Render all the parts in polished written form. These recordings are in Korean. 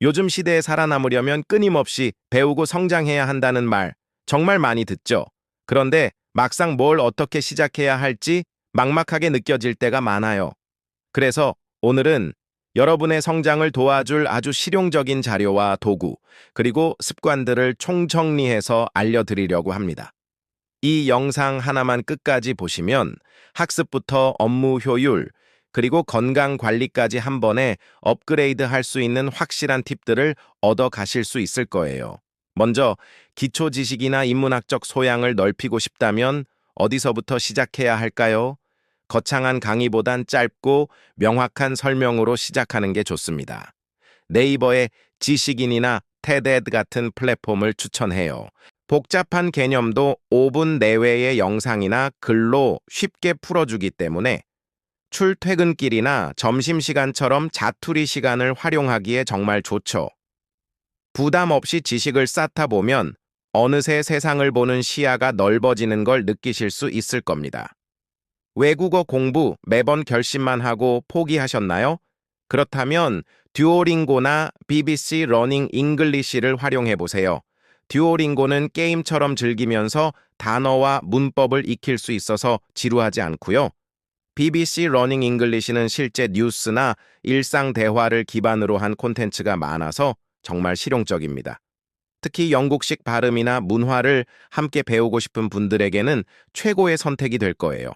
요즘 시대에 살아남으려면 끊임없이 배우고 성장해야 한다는 말 정말 많이 듣죠. 그런데 막상 뭘 어떻게 시작해야 할지 막막하게 느껴질 때가 많아요. 그래서 오늘은 여러분의 성장을 도와줄 아주 실용적인 자료와 도구, 그리고 습관들을 총정리해서 알려드리려고 합니다. 이 영상 하나만 끝까지 보시면 학습부터 업무 효율, 그리고 건강 관리까지 한 번에 업그레이드 할 수 있는 확실한 팁들을 얻어 가실 수 있을 거예요. 먼저 기초 지식이나 인문학적 소양을 넓히고 싶다면 어디서부터 시작해야 할까요? 거창한 강의보단 짧고 명확한 설명으로 시작하는 게 좋습니다. 네이버의 지식인이나 테드 같은 플랫폼을 추천해요. 복잡한 개념도 5분 내외의 영상이나 글로 쉽게 풀어주기 때문에 출퇴근길이나 점심시간처럼 자투리 시간을 활용하기에 정말 좋죠. 부담 없이 지식을 쌓다 보면 어느새 세상을 보는 시야가 넓어지는 걸 느끼실 수 있을 겁니다. 외국어 공부 매번 결심만 하고 포기하셨나요? 그렇다면 듀오링고나 BBC 러닝 잉글리시를 활용해 보세요. 듀오링고는 게임처럼 즐기면서 단어와 문법을 익힐 수 있어서 지루하지 않고요. BBC 러닝 잉글리시는 실제 뉴스나 일상 대화를 기반으로 한 콘텐츠가 많아서 정말 실용적입니다. 특히 영국식 발음이나 문화를 함께 배우고 싶은 분들에게는 최고의 선택이 될 거예요.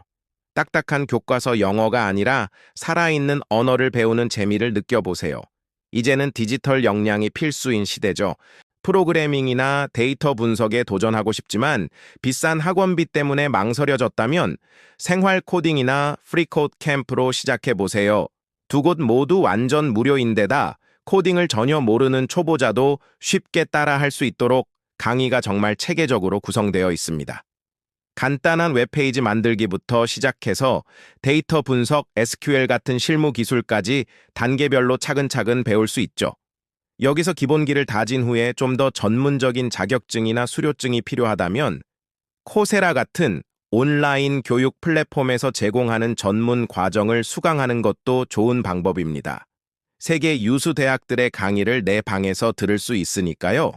딱딱한 교과서 영어가 아니라 살아있는 언어를 배우는 재미를 느껴보세요. 이제는 디지털 역량이 필수인 시대죠. 프로그래밍이나 데이터 분석에 도전하고 싶지만 비싼 학원비 때문에 망설여졌다면 생활 코딩이나 프리코드 캠프로 시작해보세요. 두 곳 모두 완전 무료인데다 코딩을 전혀 모르는 초보자도 쉽게 따라할 수 있도록 강의가 정말 체계적으로 구성되어 있습니다. 간단한 웹페이지 만들기부터 시작해서 데이터 분석, SQL 같은 실무 기술까지 단계별로 차근차근 배울 수 있죠. 여기서 기본기를 다진 후에 좀 더 전문적인 자격증이나 수료증이 필요하다면 코세라 같은 온라인 교육 플랫폼에서 제공하는 전문 과정을 수강하는 것도 좋은 방법입니다. 세계 유수 대학들의 강의를 내 방에서 들을 수 있으니까요.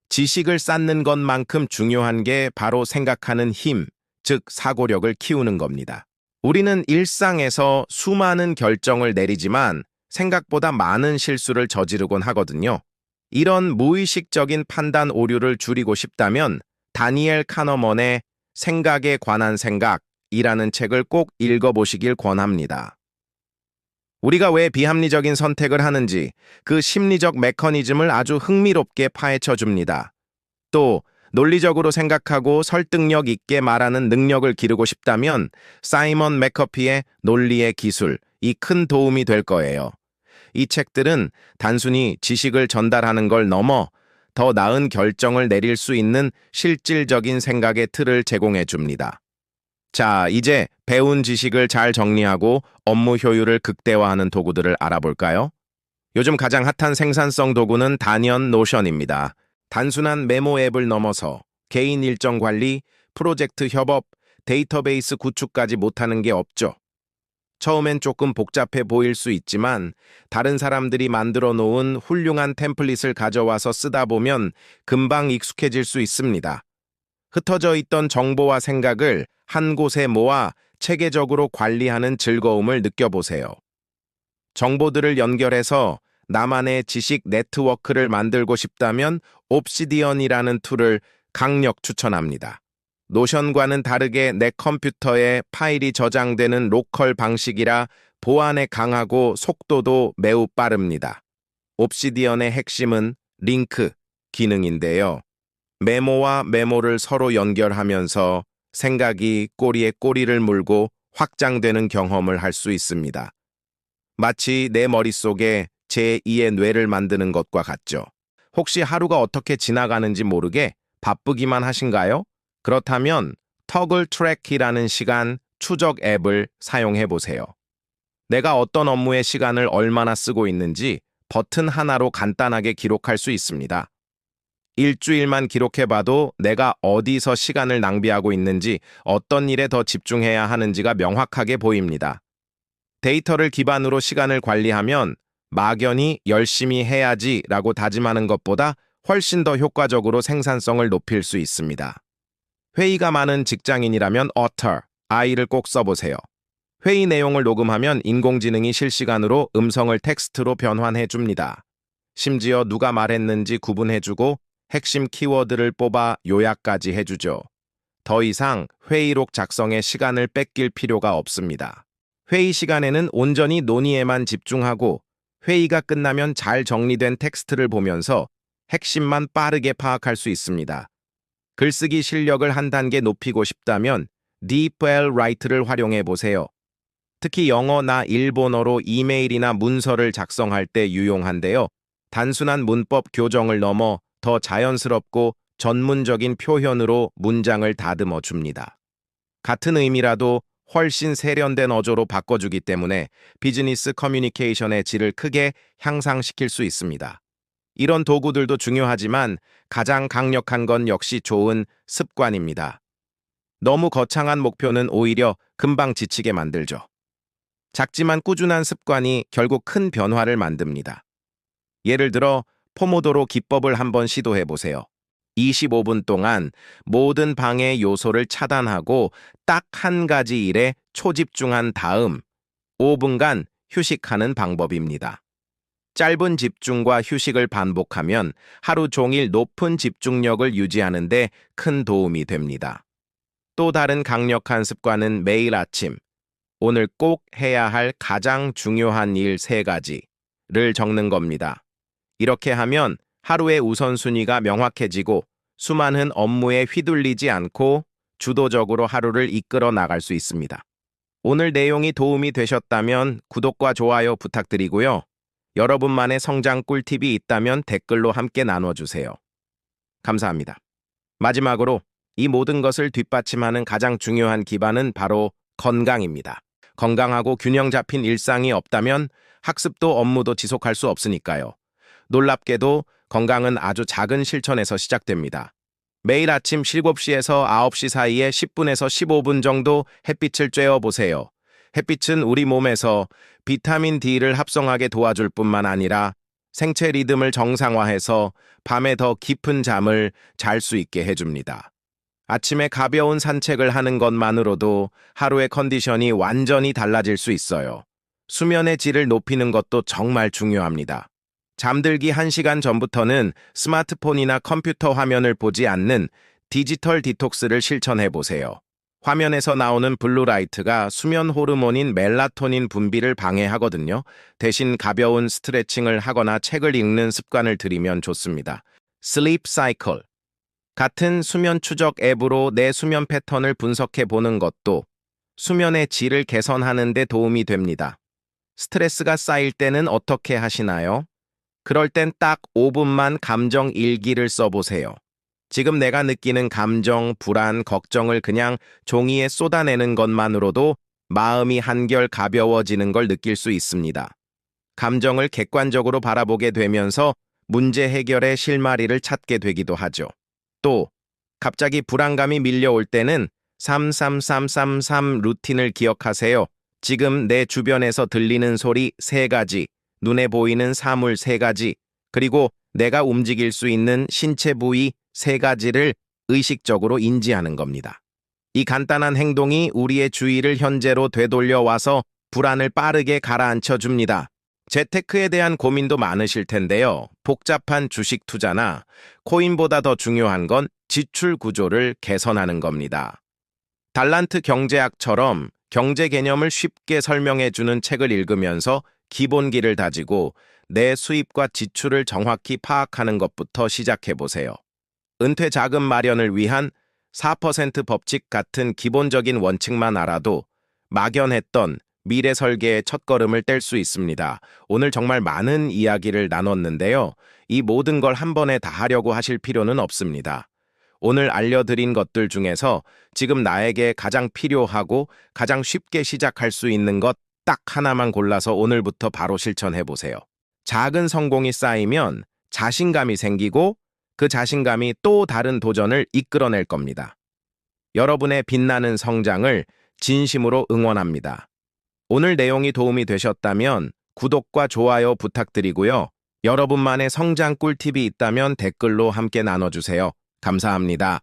지식을 쌓는 것만큼 중요한 게 바로 생각하는 힘, 즉 사고력을 키우는 겁니다. 우리는 일상에서 수많은 결정을 내리지만 생각보다 많은 실수를 저지르곤 하거든요. 이런 무의식적인 판단 오류를 줄이고 싶다면 다니엘 카너먼의 생각에 관한 생각이라는 책을 꼭 읽어보시길 권합니다. 우리가 왜 비합리적인 선택을 하는지 그 심리적 메커니즘을 아주 흥미롭게 파헤쳐 줍니다. 또 논리적으로 생각하고 설득력 있게 말하는 능력을 기르고 싶다면 사이먼 맥커피의 논리의 기술이 큰 도움이 될 거예요. 이 책들은 단순히 지식을 전달하는 걸 넘어 더 나은 결정을 내릴 수 있는 실질적인 생각의 틀을 제공해 줍니다. 자, 이제 배운 지식을 잘 정리하고 업무 효율을 극대화하는 도구들을 알아볼까요? 요즘 가장 핫한 생산성 도구는 단연 노션입니다. 단순한 메모 앱을 넘어서 개인 일정 관리, 프로젝트 협업, 데이터베이스 구축까지 못하는 게 없죠. 처음엔 조금 복잡해 보일 수 있지만 다른 사람들이 만들어 놓은 훌륭한 템플릿을 가져와서 쓰다 보면 금방 익숙해질 수 있습니다. 흩어져 있던 정보와 생각을 한 곳에 모아 체계적으로 관리하는 즐거움을 느껴보세요. 정보들을 연결해서 나만의 지식 네트워크를 만들고 싶다면 옵시디언이라는 툴을 강력 추천합니다. 노션과는 다르게 내 컴퓨터에 파일이 저장되는 로컬 방식이라 보안에 강하고 속도도 매우 빠릅니다. 옵시디언의 핵심은 링크 기능인데요. 메모와 메모를 서로 연결하면서 생각이 꼬리에 꼬리를 물고 확장되는 경험을 할 수 있습니다. 마치 내 머릿속에 제2의 뇌를 만드는 것과 같죠. 혹시 하루가 어떻게 지나가는지 모르게 바쁘기만 하신가요? 그렇다면 터글 트랙이라는 시간 추적 앱을 사용해 보세요. 내가 어떤 업무에 시간을 얼마나 쓰고 있는지 버튼 하나로 간단하게 기록할 수 있습니다. 일주일만 기록해봐도 내가 어디서 시간을 낭비하고 있는지, 어떤 일에 더 집중해야 하는지가 명확하게 보입니다. 데이터를 기반으로 시간을 관리하면 막연히 열심히 해야지 라고 다짐하는 것보다 훨씬 더 효과적으로 생산성을 높일 수 있습니다. 회의가 많은 직장인이라면 author, I를 꼭 써보세요. 회의 내용을 녹음하면 인공지능이 실시간으로 음성을 텍스트로 변환해 줍니다. 심지어 누가 말했는지 구분해주고 핵심 키워드를 뽑아 요약까지 해주죠. 더 이상 회의록 작성에 시간을 뺏길 필요가 없습니다. 회의 시간에는 온전히 논의에만 집중하고 회의가 끝나면 잘 정리된 텍스트를 보면서 핵심만 빠르게 파악할 수 있습니다. 글쓰기 실력을 한 단계 높이고 싶다면 DeepL Write를 활용해 보세요. 특히 영어나 일본어로 이메일이나 문서를 작성할 때 유용한데요. 단순한 문법 교정을 넘어 더 자연스럽고 전문적인 표현으로 문장을 다듬어 줍니다. 같은 의미라도 훨씬 세련된 어조로 바꿔주기 때문에 비즈니스 커뮤니케이션의 질을 크게 향상시킬 수 있습니다. 이런 도구들도 중요하지만 가장 강력한 건 역시 좋은 습관입니다. 너무 거창한 목표는 오히려 금방 지치게 만들죠. 작지만 꾸준한 습관이 결국 큰 변화를 만듭니다. 예를 들어 포모도로 기법을 한번 시도해 보세요. 25분 동안 모든 방해 요소를 차단하고 딱 한 가지 일에 초집중한 다음 5분간 휴식하는 방법입니다. 짧은 집중과 휴식을 반복하면 하루 종일 높은 집중력을 유지하는 데 큰 도움이 됩니다. 또 다른 강력한 습관은 매일 아침 오늘 꼭 해야 할 가장 중요한 일 3가지를 적는 겁니다. 이렇게 하면 하루의 우선순위가 명확해지고 수많은 업무에 휘둘리지 않고 주도적으로 하루를 이끌어 나갈 수 있습니다. 오늘 내용이 도움이 되셨다면 구독과 좋아요 부탁드리고요. 여러분만의 성장 꿀팁이 있다면 댓글로 함께 나눠주세요. 감사합니다. 마지막으로 이 모든 것을 뒷받침하는 가장 중요한 기반은 바로 건강입니다. 건강하고 균형 잡힌 일상이 없다면 학습도 업무도 지속할 수 없으니까요. 놀랍게도 건강은 아주 작은 실천에서 시작됩니다. 매일 아침 7시에서 9시 사이에 10분에서 15분 정도 햇빛을 쬐어 보세요. 햇빛은 우리 몸에서 비타민 D를 합성하게 도와줄 뿐만 아니라 생체 리듬을 정상화해서 밤에 더 깊은 잠을 잘 수 있게 해줍니다. 아침에 가벼운 산책을 하는 것만으로도 하루의 컨디션이 완전히 달라질 수 있어요. 수면의 질을 높이는 것도 정말 중요합니다. 잠들기 1시간 전부터는 스마트폰이나 컴퓨터 화면을 보지 않는 디지털 디톡스를 실천해 보세요. 화면에서 나오는 블루라이트가 수면 호르몬인 멜라토닌 분비를 방해하거든요. 대신 가벼운 스트레칭을 하거나 책을 읽는 습관을 들이면 좋습니다. Sleep Cycle 같은 수면 추적 앱으로 내 수면 패턴을 분석해 보는 것도 수면의 질을 개선하는 데 도움이 됩니다. 스트레스가 쌓일 때는 어떻게 하시나요? 그럴 땐 딱 5분만 감정 일기를 써보세요. 지금 내가 느끼는 감정, 불안, 걱정을 그냥 종이에 쏟아내는 것만으로도 마음이 한결 가벼워지는 걸 느낄 수 있습니다. 감정을 객관적으로 바라보게 되면서 문제 해결의 실마리를 찾게 되기도 하죠. 또 갑자기 불안감이 밀려올 때는 33333 루틴을 기억하세요. 지금 내 주변에서 들리는 소리 3가지, 눈에 보이는 사물 3가지, 그리고 내가 움직일 수 있는 신체 부위 3가지를 의식적으로 인지하는 겁니다. 이 간단한 행동이 우리의 주의를 현재로 되돌려와서 불안을 빠르게 가라앉혀 줍니다. 재테크에 대한 고민도 많으실 텐데요. 복잡한 주식 투자나 코인보다 더 중요한 건 지출 구조를 개선하는 겁니다. 달란트 경제학처럼 경제 개념을 쉽게 설명해주는 책을 읽으면서 기본기를 다지고 내 수입과 지출을 정확히 파악하는 것부터 시작해보세요. 은퇴 자금 마련을 위한 4% 법칙 같은 기본적인 원칙만 알아도 막연했던 미래 설계의 첫걸음을 뗄 수 있습니다. 오늘 정말 많은 이야기를 나눴는데요. 이 모든 걸 한 번에 다 하려고 하실 필요는 없습니다. 오늘 알려드린 것들 중에서 지금 나에게 가장 필요하고 가장 쉽게 시작할 수 있는 것 딱 하나만 골라서 오늘부터 바로 실천해보세요. 작은 성공이 쌓이면 자신감이 생기고 그 자신감이 또 다른 도전을 이끌어낼 겁니다. 여러분의 빛나는 성장을 진심으로 응원합니다. 오늘 내용이 도움이 되셨다면 구독과 좋아요 부탁드리고요. 여러분만의 성장 꿀팁이 있다면 댓글로 함께 나눠주세요. 감사합니다.